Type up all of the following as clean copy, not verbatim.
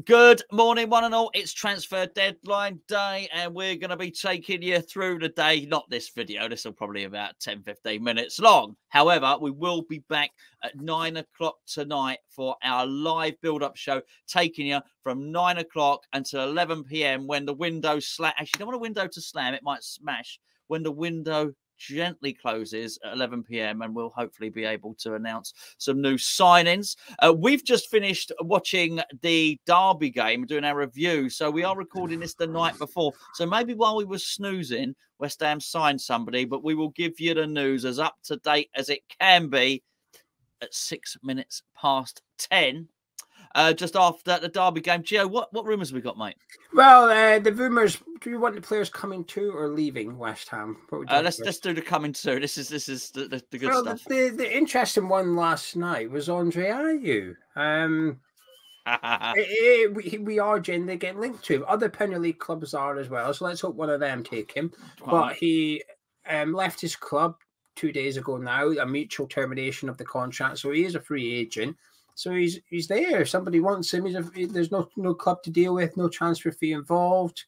Good morning, one and all. It's transfer deadline day, and we're going to be taking you through the day. Not this video. This will probably be about 10, 15 minutes long. However, we will be back at 9 o'clock tonight for our live build-up show, taking you from 9 o'clock until 11 p.m. when the window slam. Actually, you don't want a window to slam. It might smash. When the window gently closes at 11 p.m. and we'll hopefully be able to announce some new signings. We've just finished watching the Derby game, doing our review, so we are recording this the night before. So maybe while we were snoozing, West Ham signed somebody, but we will give you the news as up to date as it can be at 6 minutes past 10. Just after the Derby game. Geo, what rumours have we got, mate? Well, the rumours, do you want the players coming to or leaving West Ham? Let's do the coming to. This is the good stuff. The interesting one last night was Andre Ayew. We are generally getting linked to him. Other Premier League clubs are as well, so let's hope one of them take him. But he left his club 2 days ago now, a mutual termination of the contract, so he is a free agent. So he's there. Somebody wants him. There's no club to deal with, no transfer fee involved.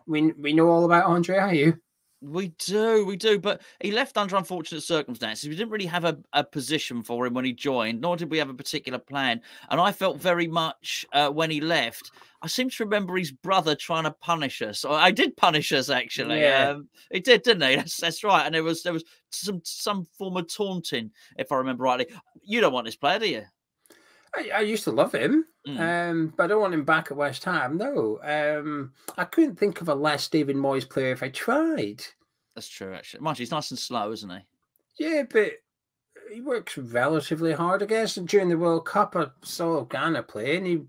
We know all about Andre Ayew. We do. But he left under unfortunate circumstances. We didn't really have a position for him when he joined, nor did we have a particular plan. And I felt very much when he left, I seem to remember his brother trying to punish us. I did punish us, actually. Yeah. He did, didn't he? That's right. And there was some form of taunting, if I remember rightly. You don't want this player, do you? I used to love him, but I don't want him back at West Ham. No, I couldn't think of a less David Moyes player if I tried. That's true, actually. Mind you, he's nice and slow, isn't he? Yeah, but he works relatively hard, I guess. And during the World Cup, I saw Ghana play, and he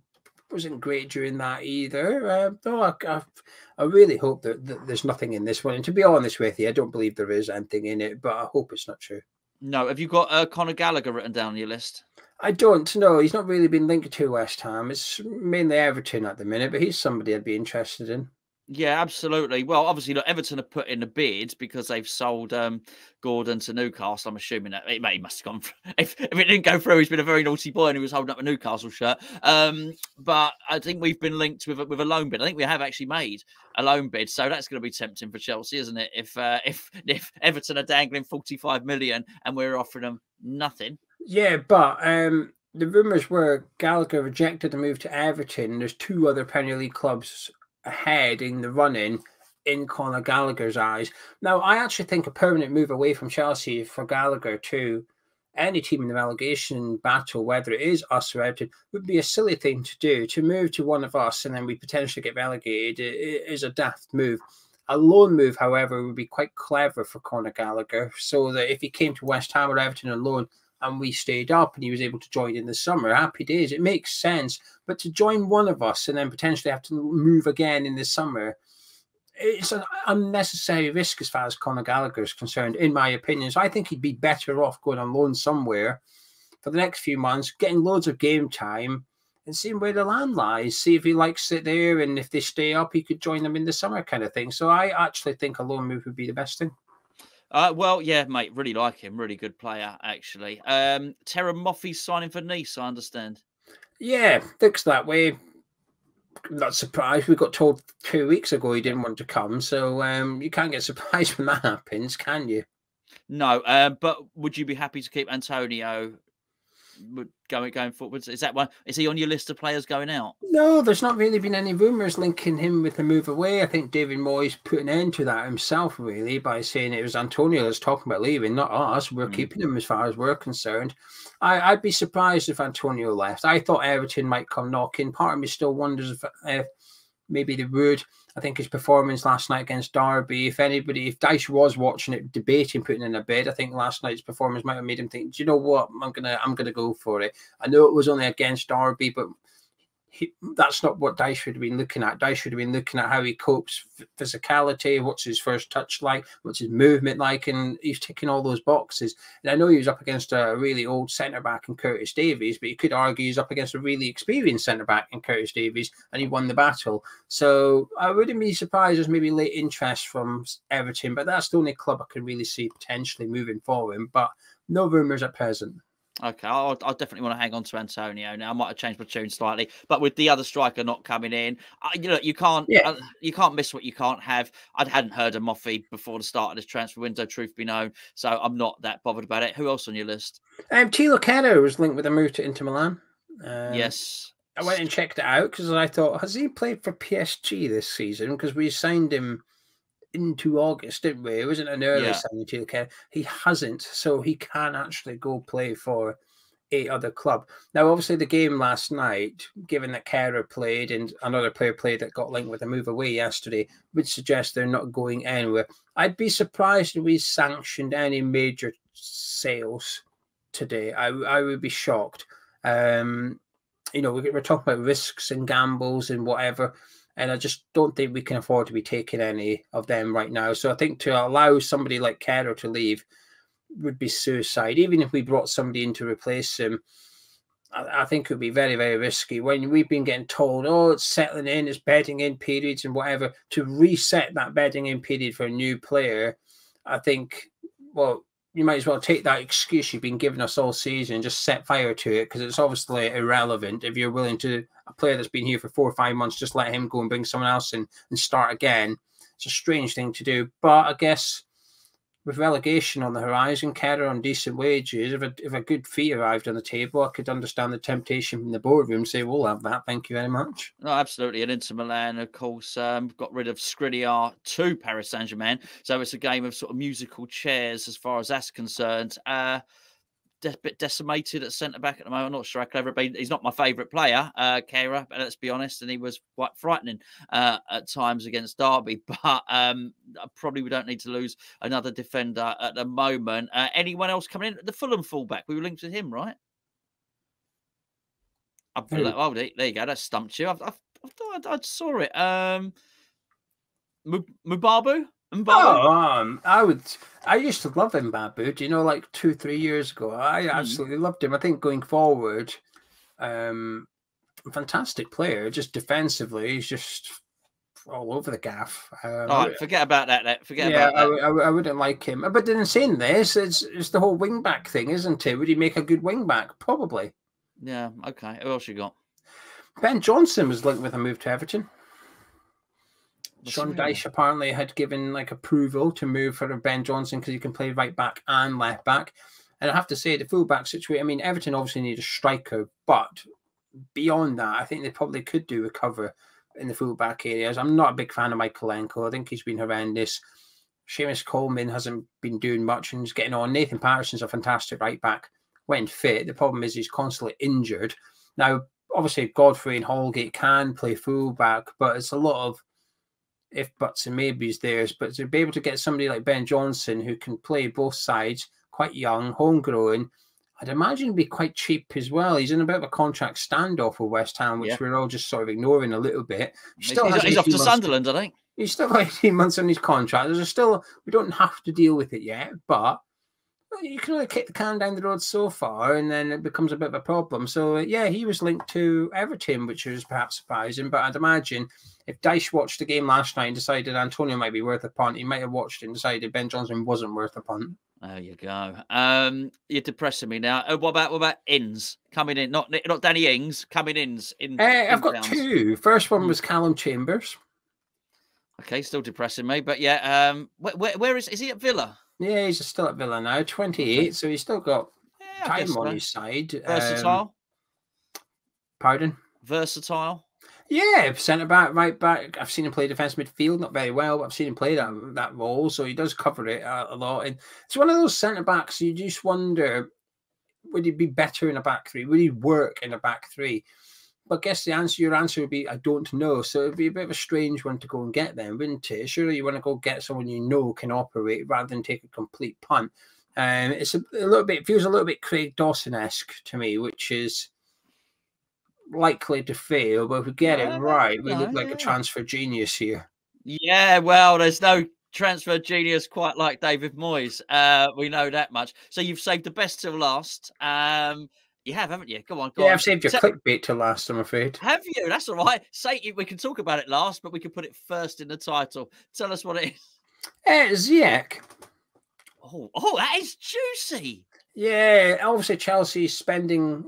wasn't great during that either. I really hope that there's nothing in this one. And to be honest with you, I don't believe there is anything in it, but I hope it's not true. No. Have you got Conor Gallagher written down on your list? I don't know. He's not really been linked to West Ham. It's mainly Everton at the minute, but he's somebody I'd be interested in. Yeah, absolutely. Well, obviously, look, Everton have put in the bid because they've sold Gordon to Newcastle. I'm assuming that he must have gone. If it didn't go through, he's been a very naughty boy and he was holding up a Newcastle shirt. But I think we've been linked with a loan bid. I think we have actually made a loan bid, so that's going to be tempting for Chelsea, isn't it? If Everton are dangling 45 million and we're offering them nothing. Yeah, but the rumours were Gallagher rejected the move to Everton. There's two other Premier League clubs ahead in the running in Conor Gallagher's eyes. Now, I actually think a permanent move away from Chelsea for Gallagher to any team in the relegation battle, whether it is us or Everton, would be a silly thing to do. To move to one of us and then we potentially get relegated is a daft move. A loan move, however, would be quite clever for Conor Gallagher, so that if he came to West Ham or Everton on loan, and we stayed up and he was able to join in the summer, happy days. It makes sense. But to join one of us and then potentially have to move again in the summer, it's an unnecessary risk as far as Conor Gallagher is concerned, in my opinion. So I think he'd be better off going on loan somewhere for the next few months, getting loads of game time and seeing where the land lies, see if he likes it there. And if they stay up, he could join them in the summer kind of thing. So I actually think a loan move would be the best thing. Well, yeah, mate, really like him. Really good player, actually. Terra Moffy's signing for Nice, I understand. Yeah, looks that way. Not surprised. We got told 2 weeks ago he didn't want to come. So you can't get surprised when that happens, can you? No, but would you be happy to keep Antonio going forwards? Is that one? Is he on your list of players going out? No, there's not really been any rumours linking him with the move away. I think David Moyes put an end to that himself, really, by saying it was Antonio that's talking about leaving, not us. We're keeping him as far as we're concerned. I'd be surprised if Antonio left. I thought Everton might come knocking. Part of me still wonders if maybe they would. I think his performance last night against Derby, if Dyche was watching it, debating putting in a bid, I think last night's performance might have made him think, do you know what, I'm gonna go for it. I know it was only against Derby, but that's not what Dyche should have been looking at. Dyche should have been looking at how he copes, physicality, what's his first touch like, what's his movement like, and he's ticking all those boxes. And I know he was up against a really old centre-back in Curtis Davies, but you could argue he's up against a really experienced centre-back in Curtis Davies, and he won the battle. So I wouldn't be surprised there's maybe late interest from Everton, but that's the only club I could really see potentially moving forward. But no rumours at present. Okay, I'll definitely want to hang on to Antonio now. I might have changed my tune slightly, but with the other striker not coming in, you Yeah. can't miss what you can't have. I hadn't heard of Moffy before the start of this transfer window, truth be known, so I'm not that bothered about it. Who else on your list? Tilo Kehrer was linked with a move to Inter Milan. Yes, I went and checked it out because I thought, has he played for PSG this season? Because we signed him into August, didn't we? It wasn't an early signing, Tilo Kehrer. He hasn't, so he can actually go play for a other club. Now, obviously, the game last night, given that Kehrer played and another player played that got linked with a move away yesterday, would suggest they're not going anywhere. I'd be surprised if we sanctioned any major sales today. I would be shocked. We're talking about risks and gambles and whatever, and I just don't think we can afford to be taking any of them right now. So I think to allow somebody like Kehrer to leave would be suicide. Even if we brought somebody in to replace him, I think it would be very, very risky. When we've been getting told, oh, it's settling in, it's bedding in periods and whatever, to reset that bedding in period for a new player, I think, well, you might as well take that excuse you've been giving us all season and just set fire to it, because it's obviously irrelevant. If you're willing to, a player that's been here for 4 or 5 months, just let him go and bring someone else in and start again. It's a strange thing to do. But I guess with relegation on the horizon, Kehrer on decent wages, if a good fee arrived on the table, I could understand the temptation from the boardroom. Say, we'll have that. Thank you very much. No, absolutely. And Inter Milan, of course, got rid of Skriniar to Paris Saint-Germain. So it's a game of sort of musical chairs as far as that's concerned. Bit decimated at centre back at the moment. I'm not sure how clever it be. He's not my favourite player, Kehrer, but let's be honest, and he was quite frightening at times against Derby. But probably we don't need to lose another defender at the moment. Anyone else coming in? The Fulham fullback, we were linked with him, right? Oh, there you go. That stumped you. I thought I saw it. Mubabu. I used to love Mbabu. Do you know, like 2-3 years ago, I absolutely loved him. I think going forward, fantastic player. Just defensively, he's just all over the gaff. All right, forget about that. Forget about that. I wouldn't like him. But in saying this, it's the whole wing back thing, isn't it? Would he make a good wing back? Probably. Yeah. Okay. Who else you got? Ben Johnson was linked with a move to Everton. Sean Dyche apparently had given approval to move for Ben Johnson because he can play right back and left back. And I have to say, the full back situation, I mean, Everton obviously need a striker, but beyond that, I think they probably could do a cover in the full back areas. I'm not a big fan of Michaelenko. I think he's been horrendous. Seamus Coleman hasn't been doing much and he's getting on. Nathan Patterson's a fantastic right back when fit. The problem is he's constantly injured. Now, obviously, Godfrey and Holgate can play full back, but it's a lot of if buts and maybes theirs. But to be able to get somebody like Ben Johnson who can play both sides, quite young, homegrown, I'd imagine it'd be quite cheap as well. He's in a bit of a contract standoff with West Ham, which we're all just sort of ignoring a little bit. He's off to Sunderland, I think. He's still got 18 months on his contract. We don't have to deal with it yet, but you can only kick the can down the road so far, and then it becomes a bit of a problem. So, he was linked to Everton, which was perhaps surprising. But I'd imagine if Dyche watched the game last night and decided Antonio might be worth a punt, he might have watched it and decided Ben Johnson wasn't worth a punt. There you go. You're depressing me now. What about Ings coming in? Not Danny Ings coming in. I've got two. First one was Callum Chambers. Okay, still depressing me, but where is he at Villa? Yeah, he's still at Villa now, 28, so he's still got time on his side. Versatile? Pardon? Versatile? Yeah, centre-back, right-back. I've seen him play defence midfield, not very well, but I've seen him play that role, so he does cover it a lot. And it's one of those centre-backs you just wonder, would he be better in a back three? Would he work in a back three? But I guess your answer would be, I don't know. So it'd be a bit of a strange one to go and get them, wouldn't it? Surely you want to go get someone you know can operate rather than take a complete punt. It's it feels a little bit Craig Dawson-esque to me, which is likely to fail. But if we get it right, we look like a transfer genius here. Yeah, well, there's no transfer genius quite like David Moyes. We know that much. So you've saved the best till last. You have, haven't you? Go on. I've saved your clickbait to last, I'm afraid. Have you? That's all right. Say it. We can talk about it last, but we can put it first in the title. Tell us what it is. Ziyech. Oh, that is juicy. Yeah, obviously Chelsea's spending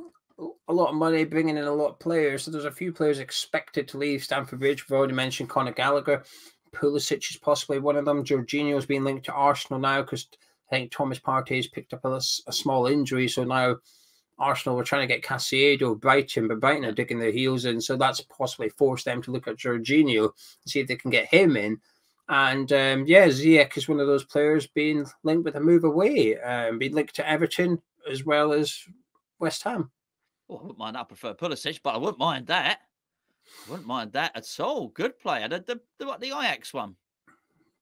a lot of money, bringing in a lot of players. So there's a few players expected to leave Stamford Bridge. We've already mentioned Conor Gallagher. Pulisic is possibly one of them. Jorginho's being linked to Arsenal now because I think Thomas Partey has picked up a small injury. So now Arsenal were trying to get Caicedo, Brighton, but Brighton are digging their heels in. So that's possibly forced them to look at Jorginho and see if they can get him in. And Ziyech is one of those players being linked with a move away, being linked to Everton as well as West Ham. Oh, I wouldn't mind. I prefer Pulisic, but I wouldn't mind that. I wouldn't mind that at all. Good player. The Ajax one.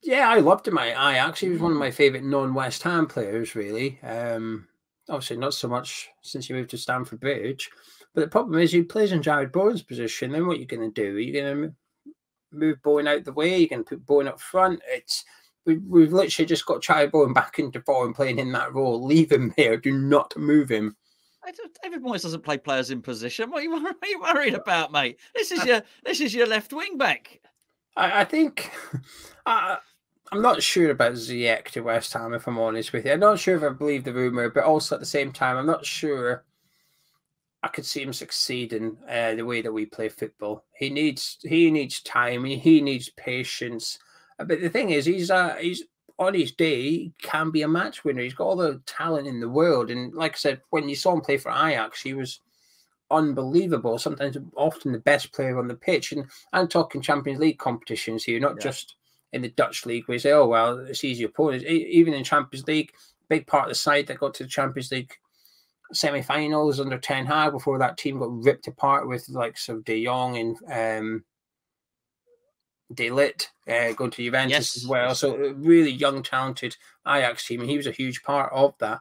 Yeah, I loved him at Ajax. He was one of my favourite non-West Ham players, really. Obviously, not so much since he moved to Stamford Bridge. But the problem is he plays in Jared Bowen's position. Then what are you going to do? Are you going to move Bowen out the way? You can put Bowen up front. We've literally just got Charlie Bowen back into form playing in that role. Leave him there. Do not move him. David Moyes doesn't play players in position. What are you worried about, mate? This is your left wing back. I think I'm not sure about Ziyech to West Ham, if I'm honest with you. I'm not sure if I believe the rumour, but also at the same time, I'm not sure I could see him succeeding the way that we play football. He needs time. He needs patience. But the thing is, he's on his day, he can be a match winner. He's got all the talent in the world. And like I said, when you saw him play for Ajax, he was unbelievable. Sometimes often the best player on the pitch. And I'm talking Champions League competitions here, not just in the Dutch league where you say, oh, well, it's easy opponents. Even in Champions League, big part of the side that got to the Champions League semi-finals under Ten Hag before that team got ripped apart with like De Jong and De Ligt going to Juventus as well. So a really young, talented Ajax team, and he was a huge part of that.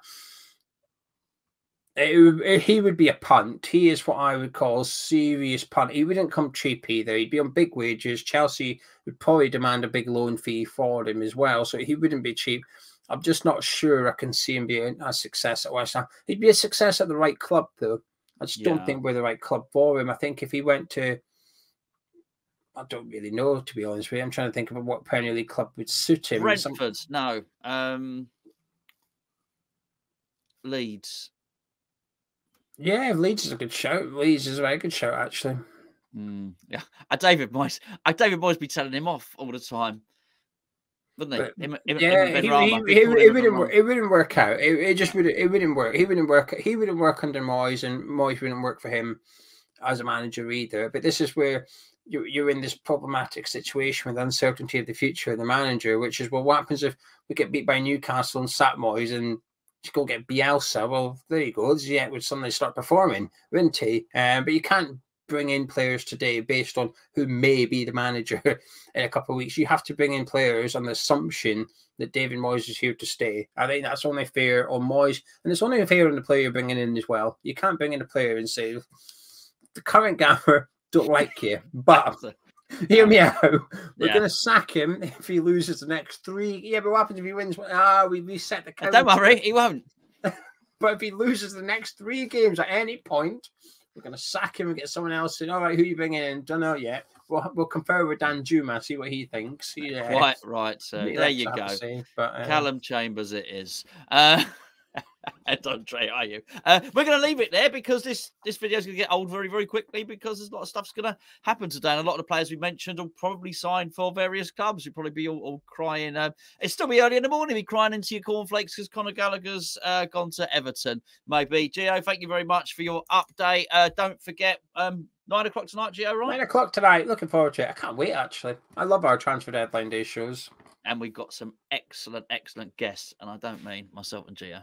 He would be a punt. He is what I would call a serious punt. He wouldn't come cheap either. He'd be on big wages. Chelsea would probably demand a big loan fee for him as well, so he wouldn't be cheap. I'm just not sure I can see him being a success at West Ham. He'd be a success at the right club, though. I just don't think we're the right club for him. I think if he went to, I don't really know, to be honest with you. I'm trying to think of what Premier League club would suit him. Brentford, no. Leeds. Yeah, Leeds is a good shout. Leeds is a very good shout, actually. Yeah, David Moyes be telling him off all the time, wouldn't he? It wouldn't work out. It just would. It wouldn't work. He wouldn't work. He wouldn't work under Moyes, and Moyes wouldn't work for him as a manager either. But this is where you're in this problematic situation with uncertainty of the future of the manager, which is, well, what happens if we get beat by Newcastle and sack Moyes and just go get Bielsa? Well, there you go. Ziyech would suddenly start performing, wouldn't he? But you can't bring in players today based on who may be the manager in a couple of weeks. You have to bring in players on the assumption that David Moyes is here to stay. I think that's only fair on Moyes, and it's only fair on the player you're bringing in as well. You can't bring in a player and say, the current Gallagher don't like you, but hear me out. We're going to sack him if he loses the next 3. Yeah, but what happens if he wins? We reset the count. Don't worry, he won't. But if he loses the next 3 games at any point, we're going to sack him and get someone else in. All right, who are you bringing in? Don't know yet. We'll compare with Dan Juma, see what he thinks. Yeah. Right. So there you go. Callum Chambers it is. And Andre Ayew. We're going to leave it there because this video is going to get old very, very quickly because there's a lot of stuff's going to happen today. And a lot of the players we mentioned will probably sign for various clubs. You'll probably be all crying. It's still be early in the morning, be crying into your cornflakes because Conor Gallagher's gone to Everton. Maybe. Geo, thank you very much for your update. Don't forget, 9 o'clock tonight, Geo, right? 9 o'clock tonight. Looking forward to it. I can't wait, actually. I love our transfer deadline day shows. And we've got some excellent, excellent guests. And I don't mean myself and Geo.